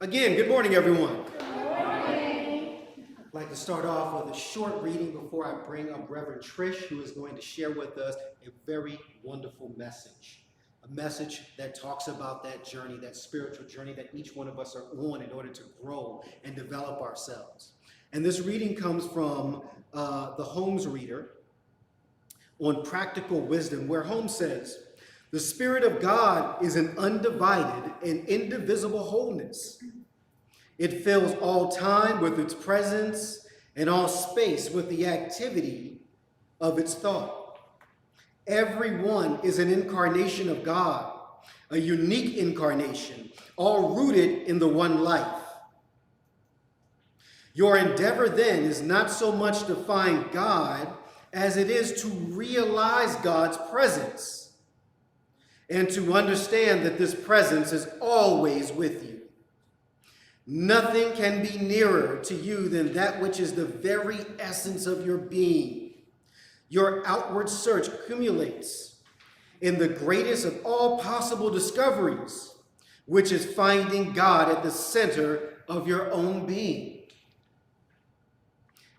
Again, good morning, everyone. Good morning. I'd like to start off with a short reading before I bring up Reverend Trish, who is going to share with us a very wonderful message. A message that talks about that journey, that spiritual journey that each one of us are on in order to grow and develop ourselves. And this reading comes from the Holmes Reader on practical wisdom, where Holmes says, "The Spirit of God is an undivided and indivisible wholeness. It fills all time with its presence and all space with the activity of its thought. Everyone is an incarnation of God, a unique incarnation, all rooted in the one life. Your endeavor then is not so much to find God as it is to realize God's presence and to understand that this presence is always with you. Nothing can be nearer to you than that which is the very essence of your being. Your outward search accumulates in the greatest of all possible discoveries, which is finding God at the center of your own being.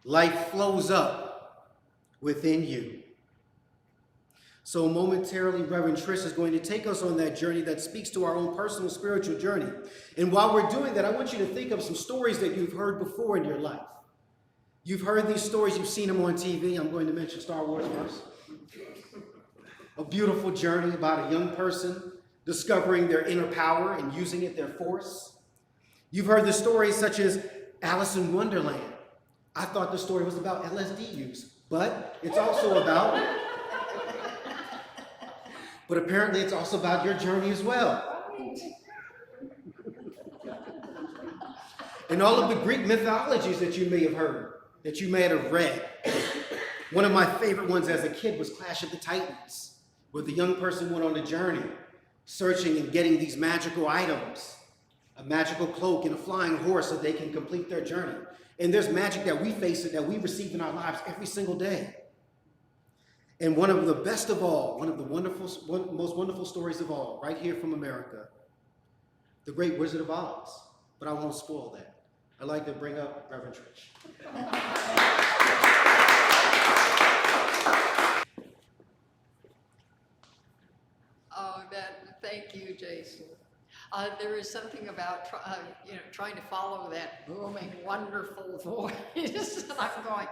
Life flows up within you." So momentarily, Reverend Trish is going to take us on that journey that speaks to our own personal spiritual journey. And while we're doing that, I want you to think of some stories that you've heard before in your life. You've heard these stories, you've seen them on TV. I'm going to mention Star Wars first. A beautiful journey about a young person discovering their inner power and using it, their force. You've heard the stories such as Alice in Wonderland. I thought the story was about LSD use, but it's also about... But apparently it's also about your journey as well. And all of the Greek mythologies that you may have heard, that you may have read. One of my favorite ones as a kid was Clash of the Titans, where the young person went on a journey, searching and getting these magical items, a magical cloak and a flying horse so they can complete their journey. And there's magic that we face, that we receive in our lives every single day. And one of the best of all, one of the most wonderful stories of all, right here from America, The Great Wizard of Oz. But I won't spoil that. I'd like to bring up Reverend Trish. Thank you, Jason. There is something about trying to follow that booming, wonderful voice, and I'm going,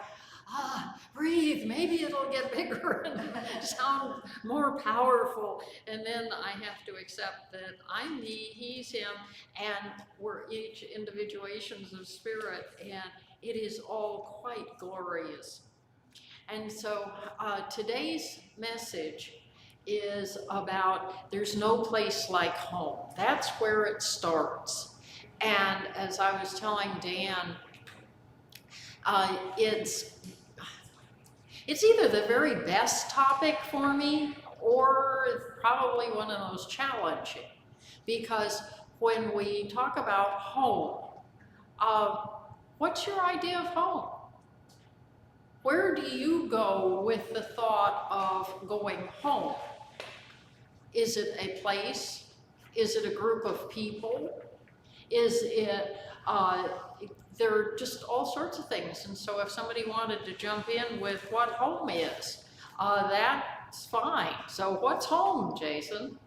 breathe, maybe it'll get bigger and sound more powerful. And then I have to accept that I'm me, he's him, and we're each individuations of spirit, and it is all quite glorious. And so today's message is about there's no place like home. That's where it starts. And as I was telling Dan, it's either the very best topic for me or probably one of those challenging. Because when we talk about home, what's your idea of home? Where do you go with the thought of going home? Is it a place? Is it a group of people? Is it, there are just all sorts of things. And so if somebody wanted to jump in with what home is, that's fine. So what's home, Jason?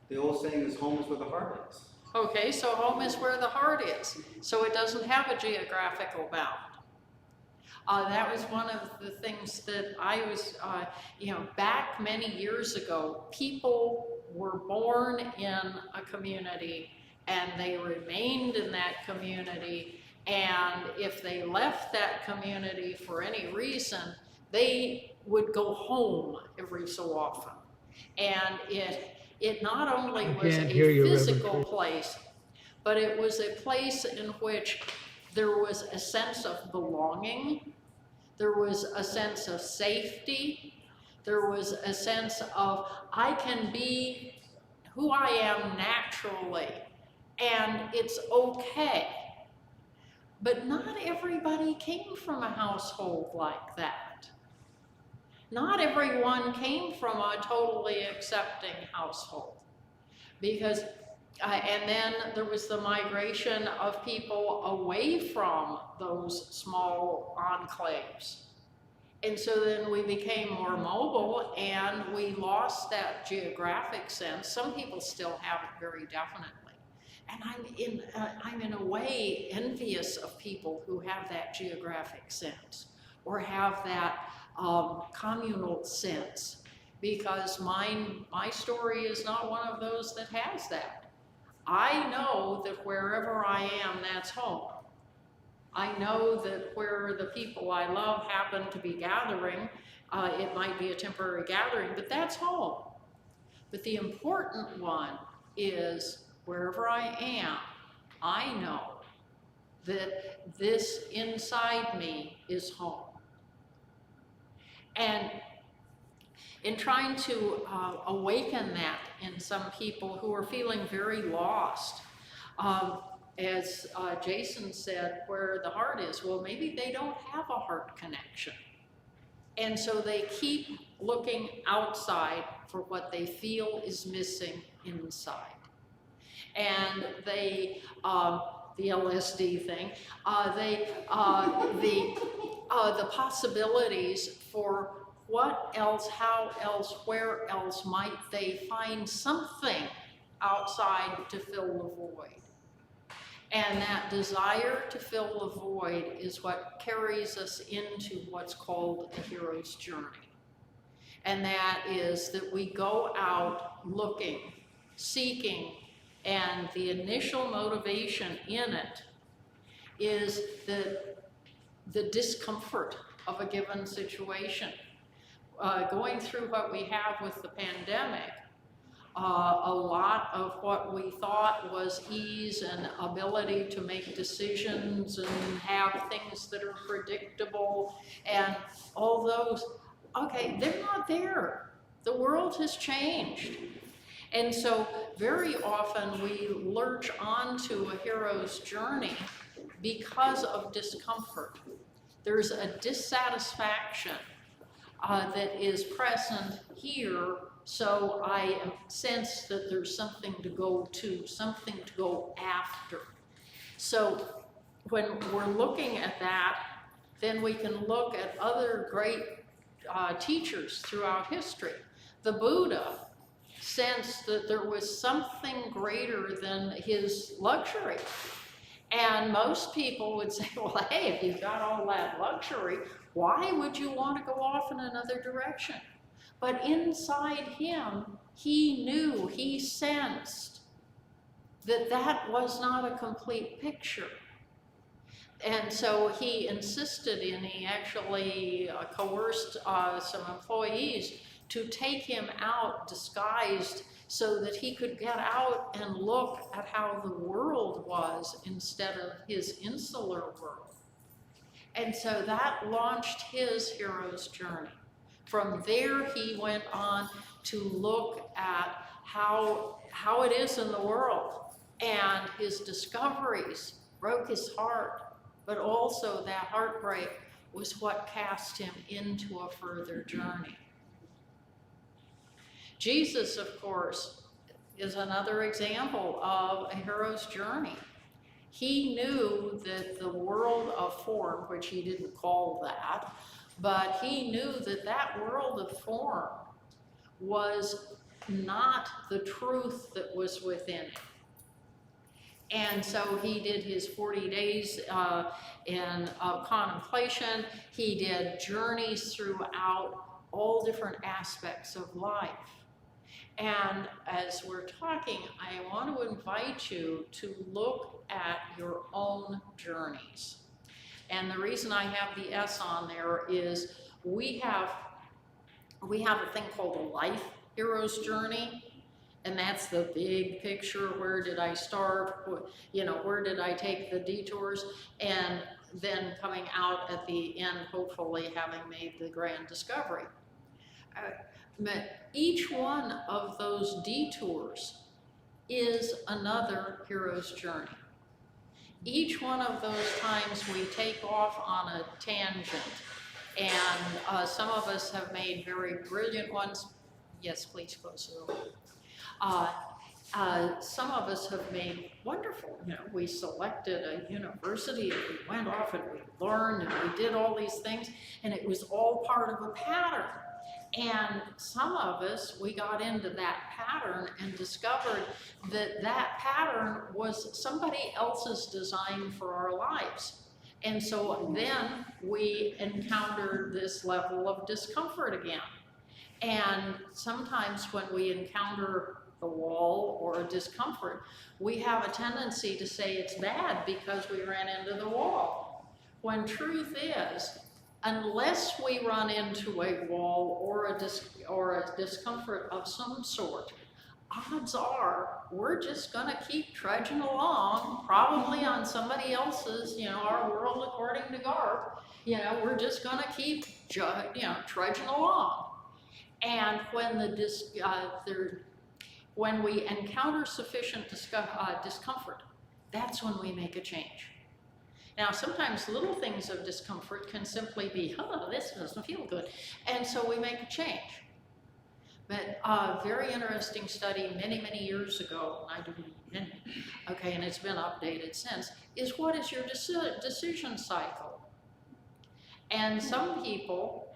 The old saying is home is where the heart is. Okay, so home is where the heart is. So it doesn't have a geographical bound. That was one of the things that I was, back many years ago, people were born in a community and they remained in that community. And if they left that community for any reason, they would go home every so often. And it not only was a physical place, but it was a place in which there was a sense of belonging. There was a sense of safety. There was a sense of, I can be who I am naturally, and it's okay. But not everybody came from a household like that. Not everyone came from a totally accepting household. Because and then there was the migration of people away from those small enclaves. And so then we became more mobile and we lost that geographic sense. Some people still have it very definitely. And I'm in a way envious of people who have that geographic sense or have that communal sense, because my story is not one of those that has that. I know that wherever I am, that's home. I know that where the people I love happen to be gathering, it might be a temporary gathering, but that's home. But the important one is wherever I am, I know that this inside me is home. And in trying to awaken that in some people who are feeling very lost, as Jason said, where the heart is, well, maybe they don't have a heart connection. And so they keep looking outside for what they feel is missing inside. And they, the LSD thing, the possibilities for what else, how else, where else might they find something outside to fill the void. And that desire to fill the void is what carries us into what's called a hero's journey. And that is that we go out looking, seeking, and the initial motivation in it is the discomfort of a given situation. Going through what we have with the pandemic, a lot of what we thought was ease and ability to make decisions and have things that are predictable and all those, okay, they're not there. The world has changed. And so very often we lurch onto a hero's journey because of discomfort. There's a dissatisfaction that is present here, so I sense that there's something to go to, something to go after. So when we're looking at that, then we can look at other great teachers throughout history. The Buddha sensed that there was something greater than his luxury. And most people would say, well, hey, if you've got all that luxury, why would you want to go off in another direction? But inside him, he knew, he sensed that that was not a complete picture. And so he insisted, and he actually coerced some employees to take him out disguised so that he could get out and look at how the world was instead of his insular world. And so that launched his hero's journey. From there, he went on to look at how it is in the world. And his discoveries broke his heart, but also that heartbreak was what cast him into a further journey. Jesus, of course, is another example of a hero's journey. He knew that the world of form, which he didn't call that, but he knew that that world of form was not the truth that was within it. And so he did his 40 days in contemplation. He did journeys throughout all different aspects of life. And as we're talking, I want to invite you to look at your own journeys. And the reason I have the S on there is we have a thing called a life hero's journey. And that's the big picture. Where did I start? Where did I take the detours? And then coming out at the end, hopefully having made the grand discovery. Each one of those detours is another hero's journey. Each one of those times we take off on a tangent, and some of us have made very brilliant ones. Yes, please close the door. Some of us have made wonderful, we selected a university and we went off and we learned and we did all these things, and it was all part of a pattern. And some of us, we got into that pattern and discovered that that pattern was somebody else's design for our lives. And so then we encountered this level of discomfort again. And sometimes when we encounter the wall or a discomfort, we have a tendency to say it's bad because we ran into the wall. When truth is, unless we run into a wall or a discomfort of some sort, odds are we're just going to keep trudging along, probably on somebody else's, our world according to Garp. We're just going to keep, trudging along. And when we encounter sufficient discomfort, that's when we make a change. Now, sometimes little things of discomfort can simply be, this doesn't feel good, and so we make a change. But a very interesting study many, many years ago, I do many, and it's been updated since, is what is your decision cycle? And some people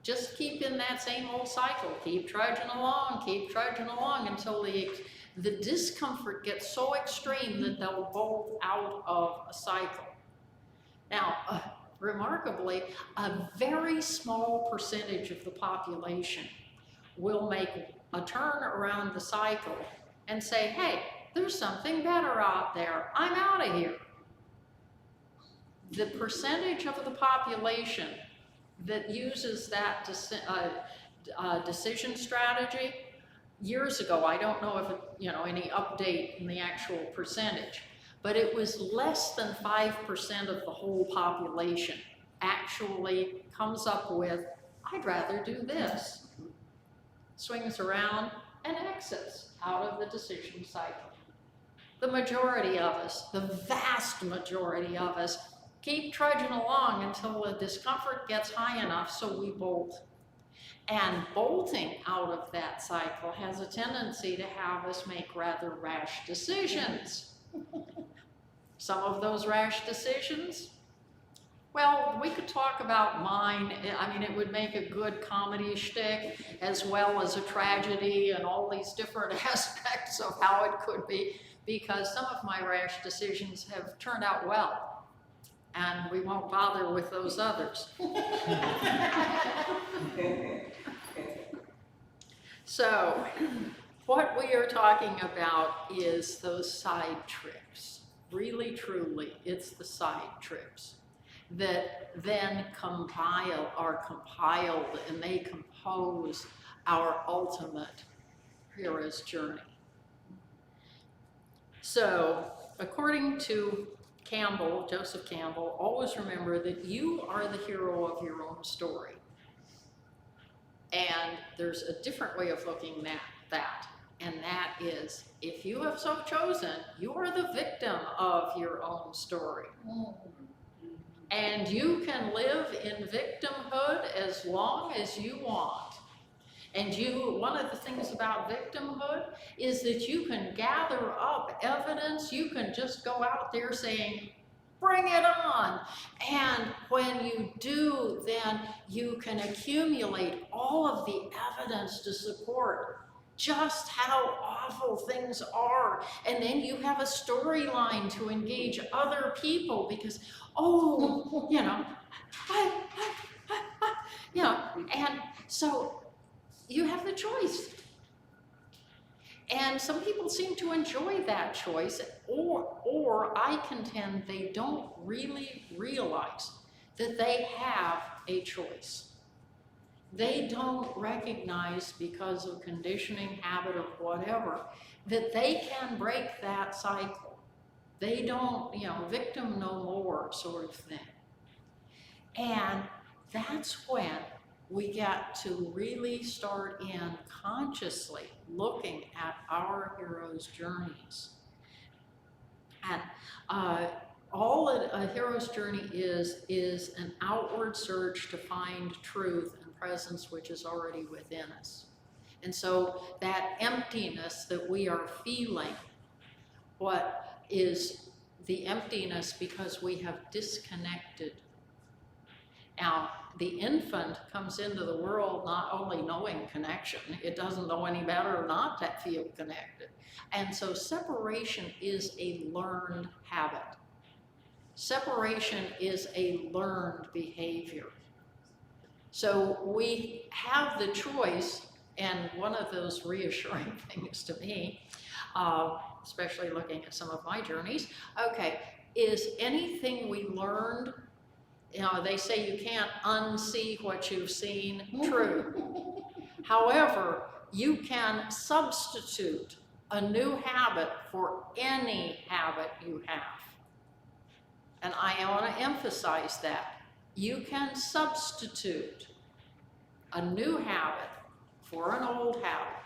just keep in that same old cycle, keep trudging along until the discomfort gets so extreme that they'll bolt out of a cycle. Now, remarkably, a very small percentage of the population will make a turn around the cycle and say, hey, there's something better out there, I'm out of here. The percentage of the population that uses that decision strategy, years ago, I don't know if any update in the actual percentage, but it was less than 5% of the whole population actually comes up with, I'd rather do this. Swings around and exits out of the decision cycle. The majority of us, the vast majority of us, keep trudging along until the discomfort gets high enough so we bolt. And bolting out of that cycle has a tendency to have us make rather rash decisions. Some of those rash decisions, well, we could talk about mine. I mean, it would make a good comedy shtick as well as a tragedy and all these different aspects of how it could be, because some of my rash decisions have turned out well, and we won't bother with those others. So, what we are talking about is those side trips. Really, truly, it's the side trips that then are compiled and they compose our ultimate hero's journey. So, according to Joseph Campbell, always remember that you are the hero of your own story. And there's a different way of looking at that, and that is, if you have so chosen, you are the victim of your own story. And you can live in victimhood as long as you want. And one of the things about victimhood is that you can gather up evidence. You can just go out there saying, bring it on. And when you do, then you can accumulate all of the evidence to support just how awful things are. And then you have a storyline to engage other people because, oh, and so you have the choice. And some people seem to enjoy that choice, or I contend they don't really realize that they have a choice. They don't recognize, because of conditioning, habit, or whatever, that they can break that cycle. They don't, victim no more sort of thing. And that's when we get to really start in consciously looking at our hero's journeys. And all a hero's journey is an outward search to find truth and presence which is already within us. And so that emptiness that we are feeling, what is the emptiness because we have disconnected. Now, the infant comes into the world not only knowing connection, it doesn't know any better not to feel connected. And so separation is a learned habit. Separation is a learned behavior. So we have the choice, and one of those reassuring things to me, especially looking at some of my journeys, is anything we learned, they say you can't unsee what you've seen, true. However, you can substitute a new habit for any habit you have. And I want to emphasize that. You can substitute a new habit for an old habit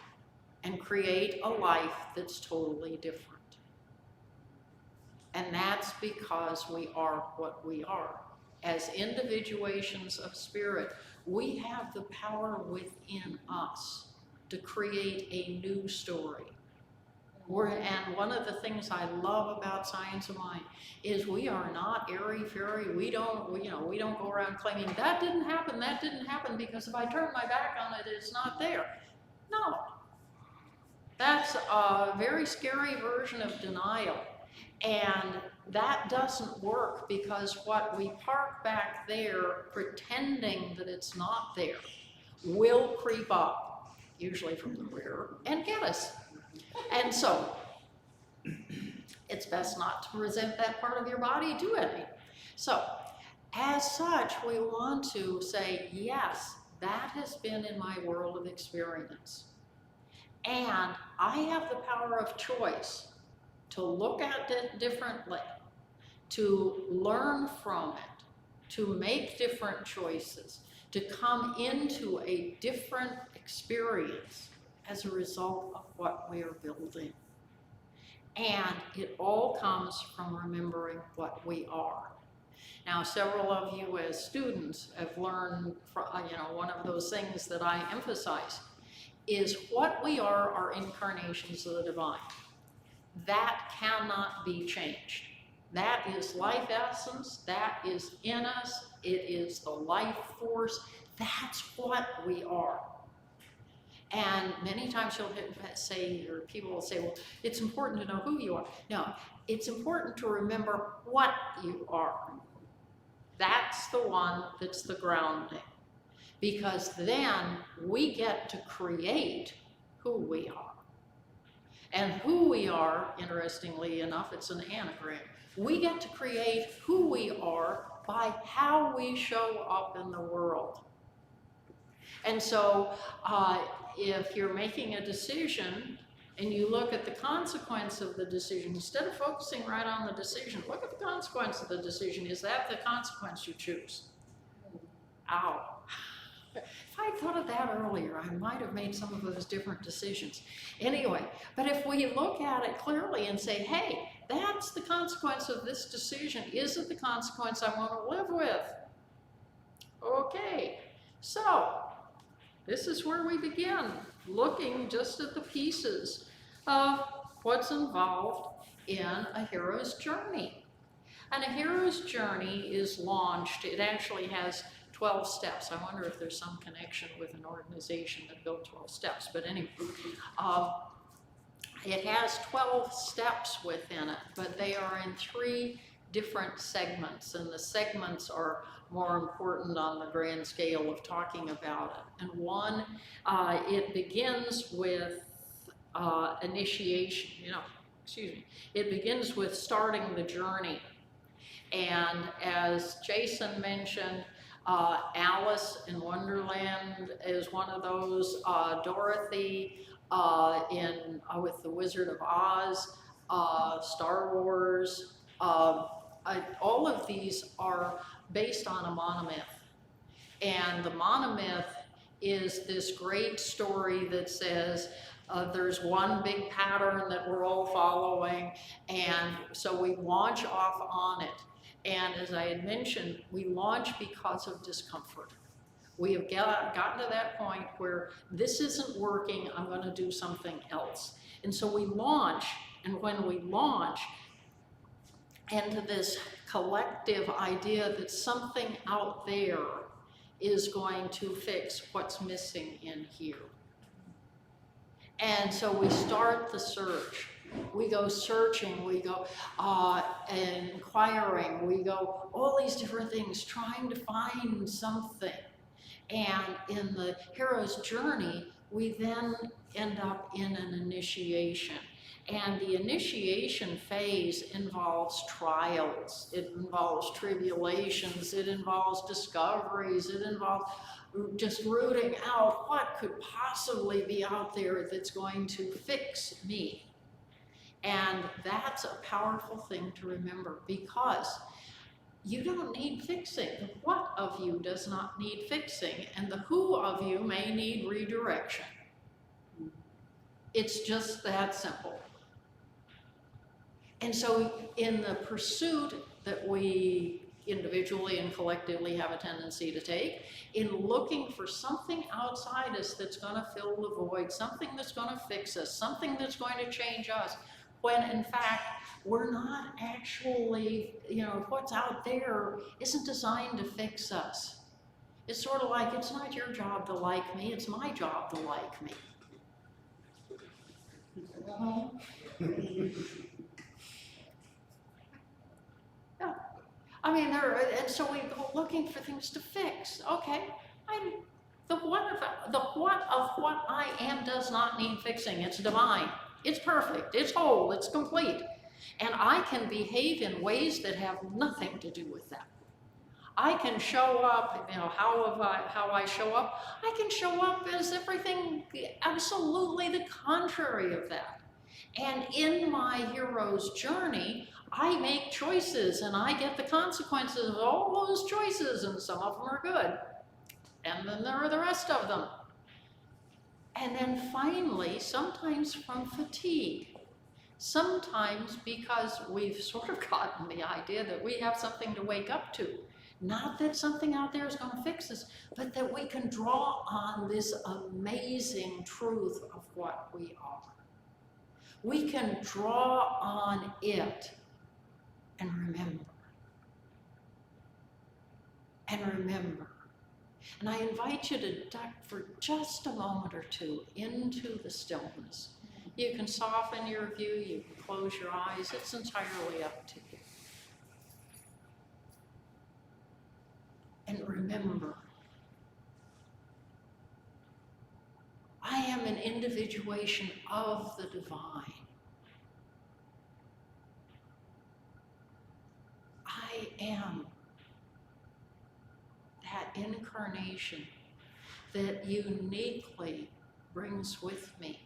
and create a life that's totally different. And that's because we are what we are. As individuations of spirit, we have the power within us to create a new story. And one of the things I love about Science of Mind is we are not airy-fairy. We don't go around claiming that didn't happen, because if I turn my back on it, it's not there. No. That's a very scary version of denial. And that doesn't work, because what we park back there pretending that it's not there will creep up, usually from the rear, and get us. And so it's best not to present that part of your body to any. So as such, we want to say, yes, that has been in my world of experience. And I have the power of choice to look at it differently, to learn from it, to make different choices, to come into a different experience as a result of what we are building. And it all comes from remembering what we are. Now, several of you as students have learned, one of those things that I emphasize is what we are incarnations of the divine. That cannot be changed. That is life essence, that is in us, it is the life force, that's what we are. And many times you'll say, or people will say, well, it's important to know who you are. No, it's important to remember what you are. That's the one that's the grounding. Because then we get to create who we are. And who we are, interestingly enough, it's an anagram. We get to create who we are by how we show up in the world. And so if you're making a decision and you look at the consequence of the decision, instead of focusing right on the decision, look at the consequence of the decision. Is that the consequence you choose? Ow. If I had thought of that earlier, I might have made some of those different decisions. Anyway, but if we look at it clearly and say, hey, that's the consequence of this decision. Is it the consequence I want to live with? Okay, so this is where we begin, looking just at the pieces of what's involved in a hero's journey. And a hero's journey is launched, it actually has 12 steps. I wonder if there's some connection with an organization that built 12 steps, but anyway. It has 12 steps within it, but they are in 3 different segments, and the segments are more important on the grand scale of talking about it. And one, it begins with initiation, it begins with starting the journey. And as Jason mentioned, Alice in Wonderland is one of those, Dorothy with the Wizard of Oz, Star Wars, all of these are based on a monomyth. And the monomyth is this great story that says there's one big pattern that we're all following, and so we launch off on it. And as I had mentioned, we launch because of discomfort. We have gotten to that point where this isn't working, I'm going to do something else. And so we launch, and when we launch into this collective idea that something out there is going to fix what's missing in here. And so we start the search. We go searching, we go inquiring, we go all these different things, trying to find something. And in the hero's journey, we then end up in an initiation. And the initiation phase involves trials, it involves tribulations, it involves discoveries, it involves just rooting out what could possibly be out there that's going to fix me. And that's a powerful thing to remember, because you don't need fixing. The what of you does not need fixing, and the who of you may need redirection. It's just that simple. And so in the pursuit that we individually and collectively have a tendency to take, in looking for something outside us that's going to fill the void, something that's going to fix us, something that's going to change us, when in fact we're not actually, what's out there isn't designed to fix us. It's sort of like, it's not your job to like me, it's my job to like me. Yeah. I mean, and so we go looking for things to fix. Okay, the what of what I am does not need fixing. It's divine. It's perfect. It's whole. It's complete. And I can behave in ways that have nothing to do with that. I can show up, how I show up. I can show up as everything absolutely the contrary of that. And in my hero's journey, I make choices and I get the consequences of all those choices, and some of them are good. And then there are the rest of them. And then finally, sometimes from fatigue, Sometimes because we've sort of gotten the idea that we have something to wake up to. Not that something out there is going to fix us, but that we can draw on this amazing truth of what we are. We can draw on it and remember. And remember. And I invite you to duck for just a moment or two into the stillness. You can soften your view, you can close your eyes, it's entirely up to you. And remember, I am an individuation of the divine. I am that incarnation that uniquely brings with me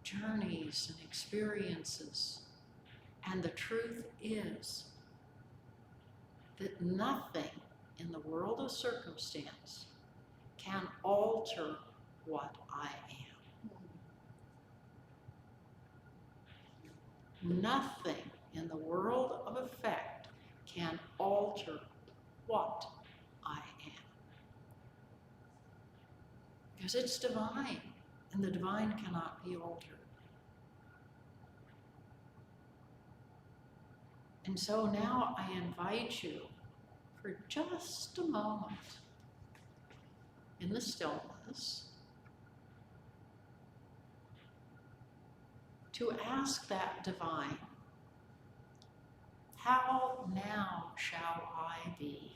journeys and experiences. And the truth is that nothing in the world of circumstance can alter what I am. Nothing in the world of effect can alter what I am. Because it's divine, and the divine cannot be altered. And so now I invite you for just a moment in the stillness to ask that divine, how now shall I be?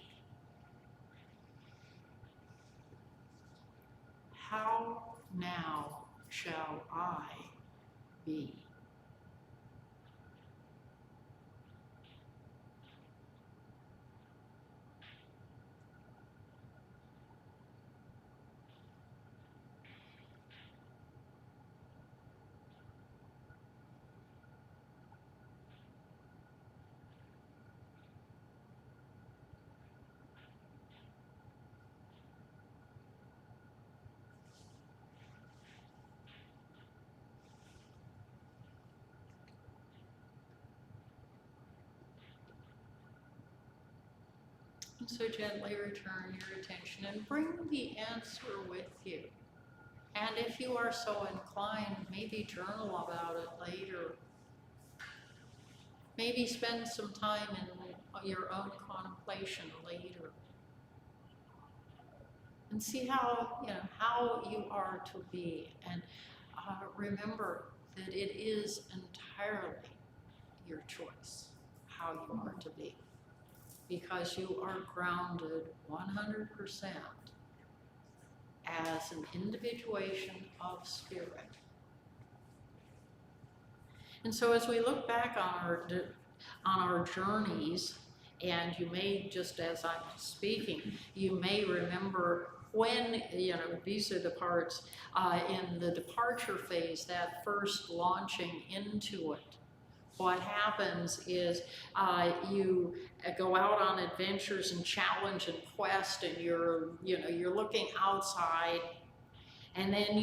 How now shall I be? And so gently return your attention and bring the answer with you. And if you are so inclined, maybe journal about it later. Maybe spend some time in your own contemplation later. And see how you are to be. And remember that it is entirely your choice how you are to be. Because you are grounded 100% as an individuation of spirit. And so as we look back on our journeys, and you may, just as I'm speaking, you may remember when, these are the parts in the departure phase, that first launching into it. What happens is you go out on adventures and challenge and quest, and you're looking outside, and then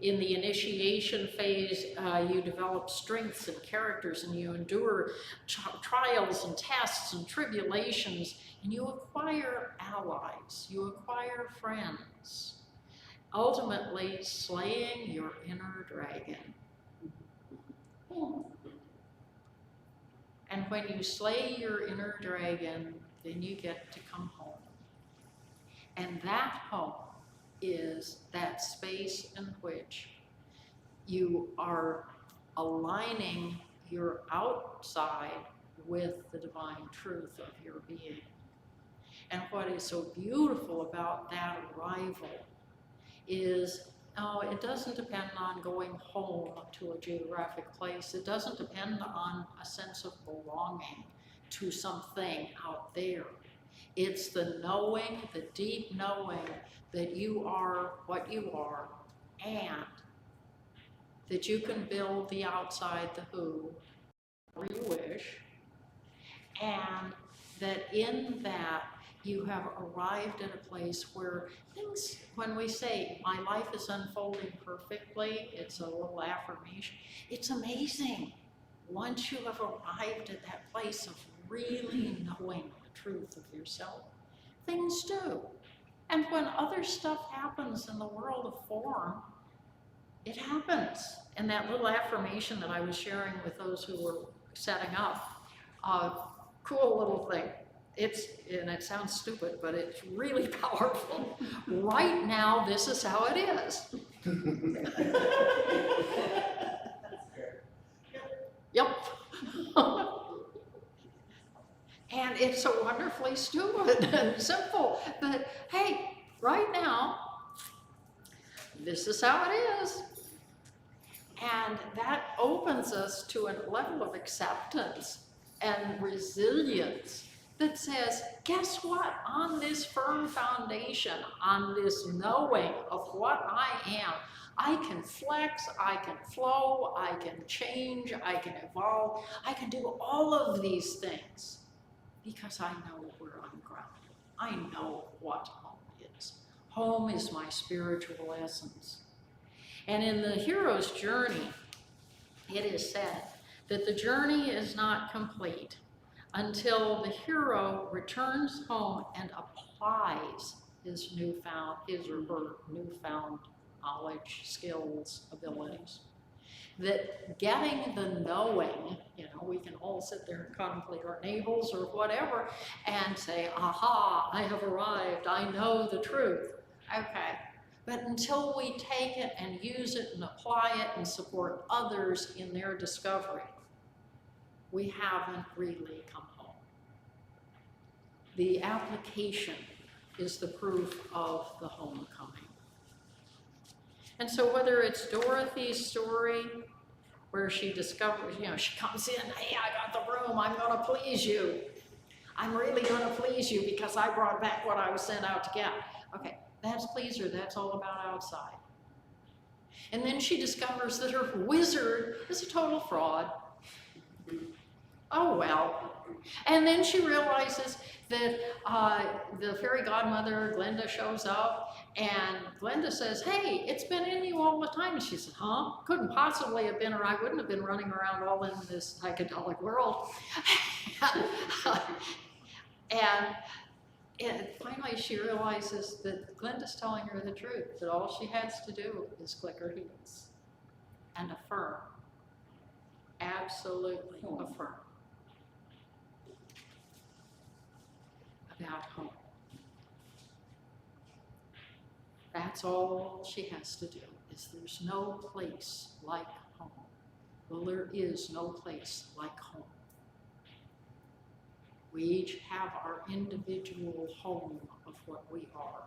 in the initiation phase, you develop strengths and characters, and you endure trials and tests and tribulations, and you acquire allies, you acquire friends, ultimately slaying your inner dragon. And when you slay your inner dragon, then you get to come home. And that home is that space in which you are aligning your outside with the divine truth of your being. And what is so beautiful about that arrival is it doesn't depend on going home to a geographic place. It doesn't depend on a sense of belonging to something out there. It's the knowing, the deep knowing that you are what you are, and that you can build the outside, the who, wherever you wish, and that in that You have arrived at a place where things, when we say, my life is unfolding perfectly, it's a little affirmation. It's amazing. Once you have arrived at that place of really knowing the truth of yourself, things do. And when other stuff happens in the world of form, it happens. And that little affirmation that I was sharing with those who were setting up, cool little thing. And it sounds stupid, but it's really powerful. Right now, this is how it is. Yep. And it's so wonderfully stupid and simple, but hey, right now, this is how it is. And that opens us to a level of acceptance and resilience that says, guess what? On this firm foundation, on this knowing of what I am, I can flex, I can flow, I can change, I can evolve, I can do all of these things because I know where I'm grounded. I know what home is. Home is my spiritual essence. And in the hero's journey, it is said that the journey is not complete until the hero returns home and applies his or her newfound knowledge, skills, abilities. That getting the knowing, we can all sit there and contemplate our navels or whatever and say, aha, I have arrived, I know the truth. Okay, but until we take it and use it and apply it and support others in their discovery, we haven't really come home. The application is the proof of the homecoming. And so whether it's Dorothy's story, where she discovers, she comes in, hey, I got the room, I'm gonna please you. I'm really gonna please you because I brought back what I was sent out to get. Okay, that's pleaser, that's all about outside. And then she discovers that her wizard is a total fraud. Oh well. And then she realizes that the fairy godmother, Glinda, shows up, and Glinda says, hey, it's been in you all the time. And she says, huh? Couldn't possibly have been, or I wouldn't have been running around all in this psychedelic world. And finally she realizes that Glinda's telling her the truth, that all she has to do is click her heels and affirm. Absolutely affirm. About home. That's all she has to do, is there's no place like home. Well, there is no place like home. We each have our individual home of what we are.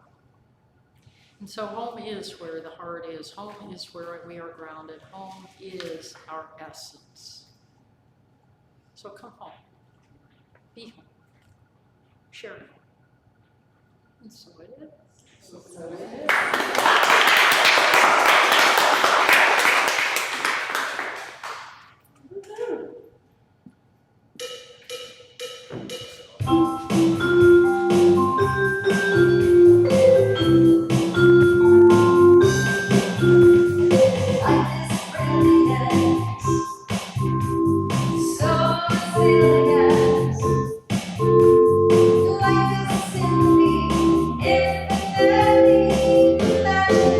And so home is where the heart is. Home is where we are grounded. Home is our essence. So come home. Be home. Share it. And so it is. So it is. Like a Cindy in the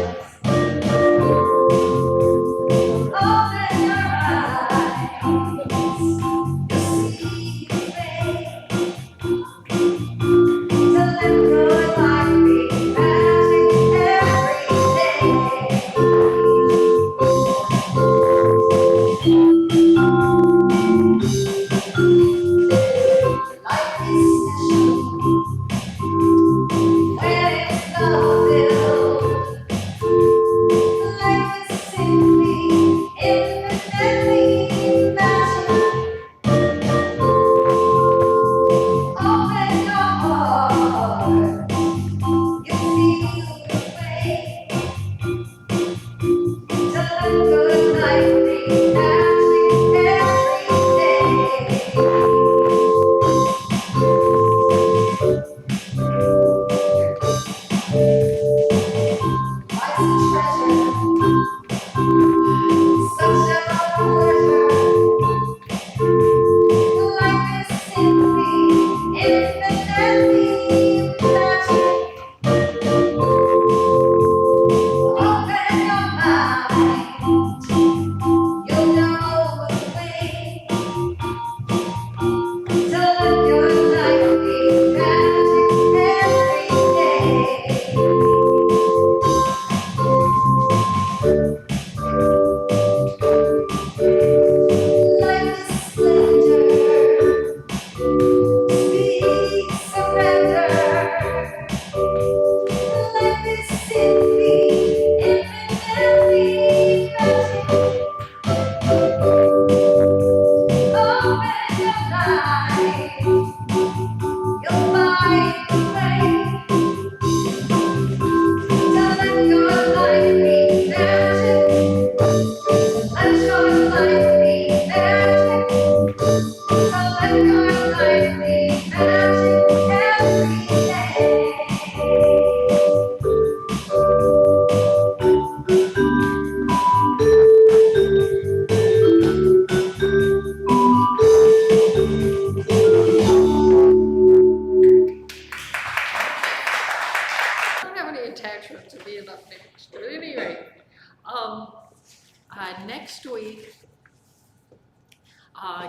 next week,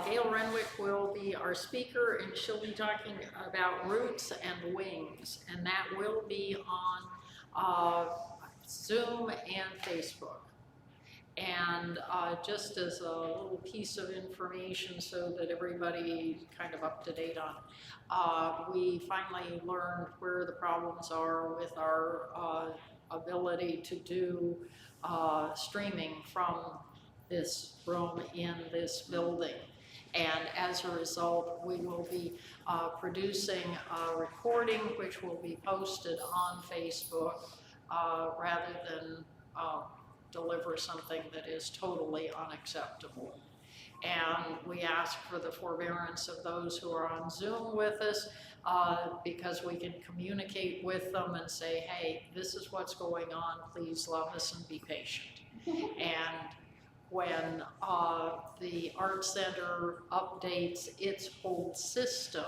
Gail Renwick will be our speaker, and she'll be talking about roots and wings, and that will be on Zoom and Facebook. And just as a little piece of information so that everybody kind of up to date on, we finally learned where the problems are with our ability to do streaming from this room in this building. And as a result, we will be producing a recording which will be posted on Facebook rather than deliver something that is totally unacceptable. And we ask for the forbearance of those who are on Zoom with us because we can communicate with them and say, hey, this is what's going on, please love us and be patient. And when the Art Center updates its whole system,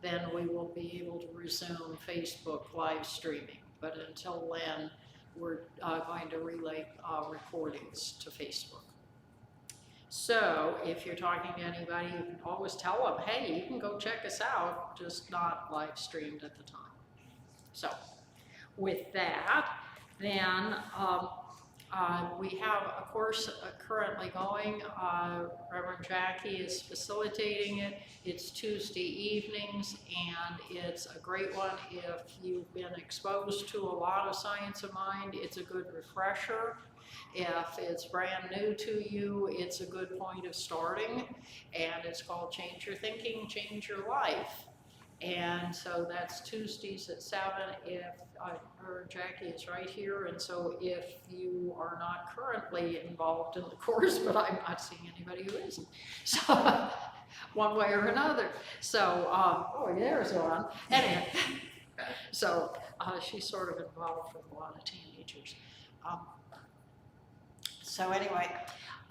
then we will be able to resume Facebook live streaming. But until then, we're going to relay recordings to Facebook. So if you're talking to anybody, you can always tell them, hey, you can go check us out, just not live streamed at the time. So with that, then we have a course currently going. Reverend Jackie is facilitating it. It's Tuesday evenings, and it's a great one. If you've been exposed to a lot of science of mind, it's a good refresher. If it's brand new to you, it's a good point of starting. And it's called Change Your Thinking, Change Your Life. And so that's Tuesdays at 7. If Jackie is right here, and so if you are not currently involved in the course, but I'm not seeing anybody who isn't, so one way or another. So, oh, there's one. Anyway, so she's sort of involved with a lot of teenagers. So anyway,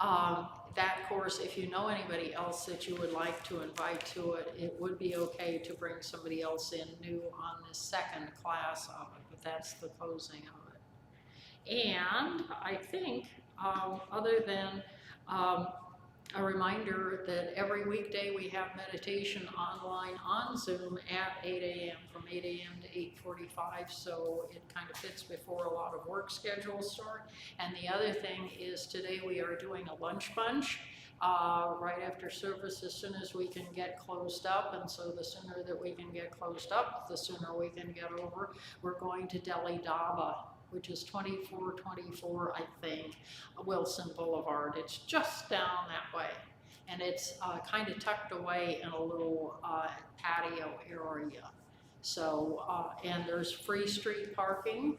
that course, if you know anybody else that you would like to invite to it, it would be okay to bring somebody else in new on the second class of it, but that's the closing of it. And I think, other than a reminder that every weekday we have meditation online on Zoom at 8 a.m. from 8 a.m. to 8:45, so it kind of fits before a lot of work schedules start. And the other thing is today we are doing a lunch bunch right after service as soon as we can get closed up, and so the sooner that we can get closed up, the sooner we can get over. We're going to Delhi Dhaba, which is 2424, I think, Wilson Boulevard. It's just down that way. And it's kind of tucked away in a little patio area. So, and there's free street parking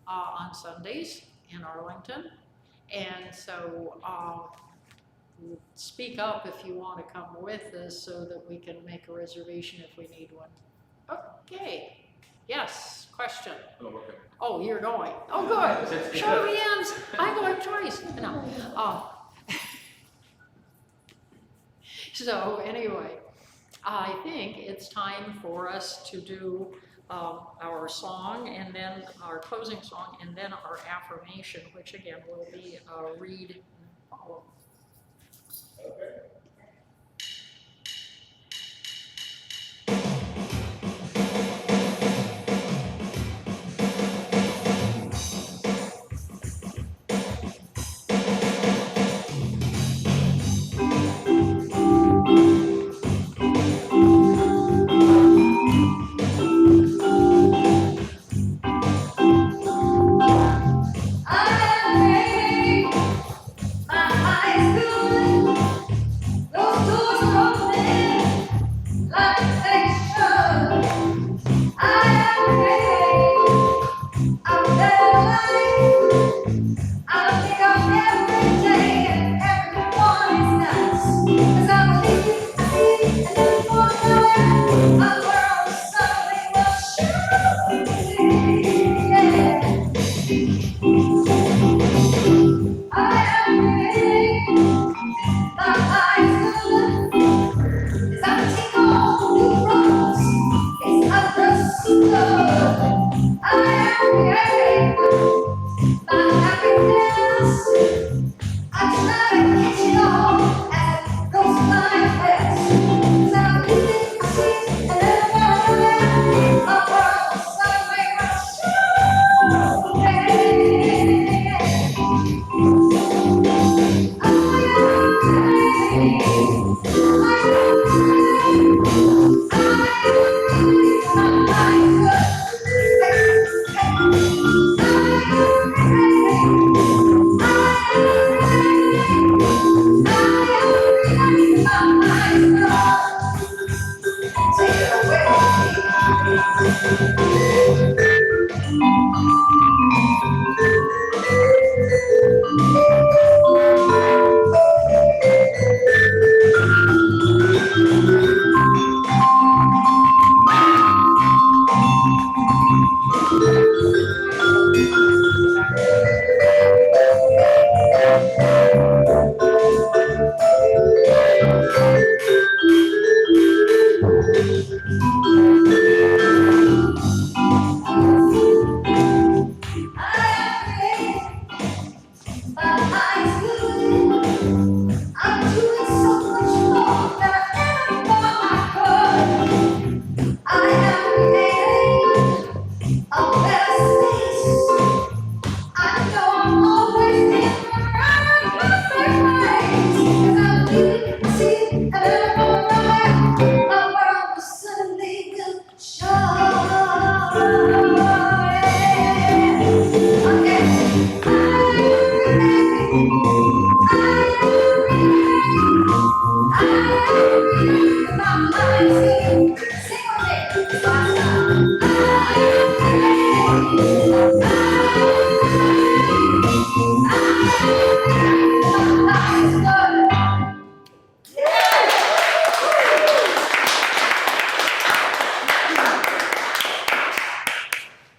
on Sundays in Arlington. And so speak up if you want to come with us so that we can make a reservation if we need one. Okay. Yes, question. Oh, okay. Oh, you're going. Oh, good. Show of hands. I'm going twice. No. So anyway, I think it's time for us to do our song, and then our closing song, and then our affirmation, which again will be read and follow. Okay. I am ready. My high school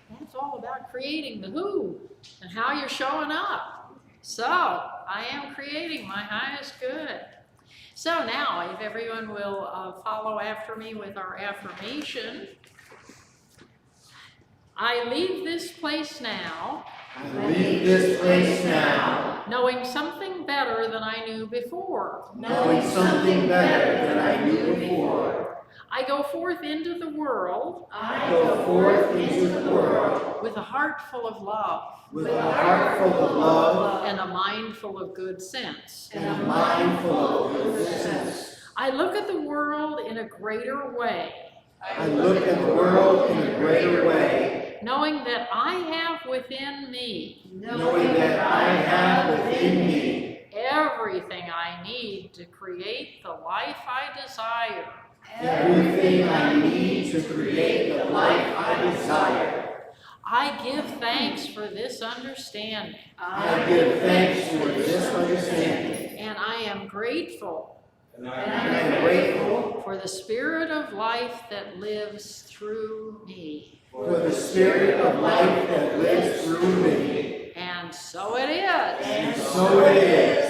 That's all about creating the who and how you're showing up. So, I am creating my highest good. So now, if everyone will follow after me with our affirmation. I leave this place now. I leave this place now, Knowing something better than I knew before. knowing something better than I knew before. I go forth into the world. I go forth into the world With a heart full of love. with a heart full of love And a mind full of good sense. and a mind full of good sense. I look at the world in a greater way. I look at the world in a greater way, Knowing that I have within me knowing that I have within me everything I need to create the life I desire. everything I need to create the life I desire. I give thanks for this understanding. I give thanks for this understanding, And I am grateful and I am grateful for the spirit of life that lives through me. for the spirit of life that lives through me. And so it is. And so it is.